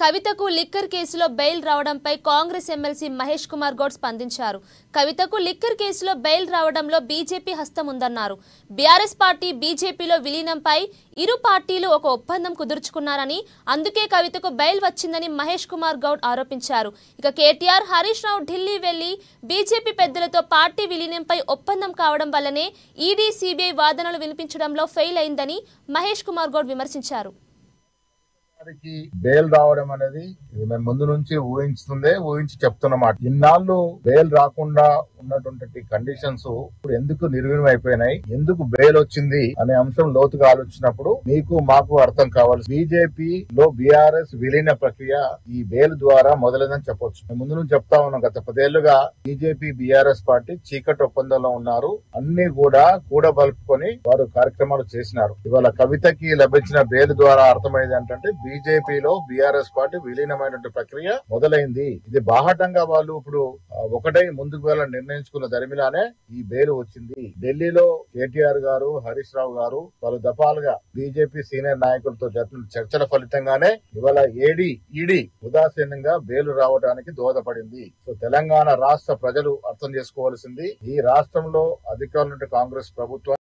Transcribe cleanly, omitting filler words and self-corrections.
కవితకు లిక్కర్ కేసులో bail రావడంపై Congress MLC Mahesh Kumar Goud స్పందించారు. కవితకు లిక్కర్ కేసులో బెయిల్ రావడంలో బీజేపీ హస్తం ఉందన్నారు. బీఆర్ఎస్ పార్టీ బీజేపీలో విలీనంపై ఇరు పార్టీలు ఒక ఒప్పందం కుదుర్చుకున్నారని, అందుకే కవితకు బెయిల్ వచ్చిందని మహేష్ కుమార్ గౌడ్ ఆరోపించారు. ఇక కేటీఆర్, హరీష్ రావు ఢిల్లీ వెళ్లి బీజేపీ పెద్దలతో పార్టీ విలీనంపై ఒప్పందం కావడం వల్లనే ఈడీ, సిబిఐ వాదనలు వినిపించడంలో ఫెయిల్ అయిందని మహేష్ కుమార్ గౌడ్ విమర్శించారు. బెయిల్ రావడం అనేది మేము ముందు నుంచి ఊహించి చెప్తున్నమాట. ఇన్నాళ్ళు బెయిల్ రాకుండా ఉన్నటువంటి కండిషన్స్ ఇప్పుడు ఎందుకు నిర్వీణం అయిపోయినాయి, ఎందుకు బెయిల్ వచ్చింది అనే అంశం లోతుగా ఆలోచించినప్పుడు మీకు మాకు అర్థం కావాలి. బీజేపీ లో బీఆర్ఎస్ విలీన ప్రక్రియ ఈ బెయిల్ ద్వారా మొదలైందని చెప్పొచ్చు. మేము ముందు నుంచి చెప్తా ఉన్నాం. గత 10 ఏళ్లుగా బీజేపీ బీఆర్ఎస్ పార్టీ చీకటి ఒప్పందంలో ఉన్నారు. అన్ని కూడా కూడబలుపుకొని వారు కార్యక్రమాలు చేసినారు. ఇవాళ కవితకి లభించిన బెయిల్ ద్వారా అర్థమైంది ఏంటంటే బీజేపీలో బీఆర్ఎస్ పార్టీ విలీనమైనటువంటి ప్రక్రియ మొదలైంది. ఇది బాహటంగా వాళ్ళు ఇప్పుడు ఒకటై ముందుకు వెళ్ళాలని నిర్ణయించుకున్న దరిమిలానే ఈ బెయిల్ వచ్చింది. ఢిల్లీలో కేటీఆర్ గారు, హరీష్ రావు గారు పలు దఫాలుగా బీజేపీ సీనియర్ నాయకులతో జరిపిన చర్చల ఫలితంగానే ఇవాళ ఈడీ ఉదాసీనంగా బెయిల్ రావడానికి దోహదపడింది. సో తెలంగాణ రాష్ట్ర ప్రజలు అర్థం చేసుకోవాల్సింది, ఈ రాష్ట్రంలో అధికారులు కాంగ్రెస్ ప్రభుత్వం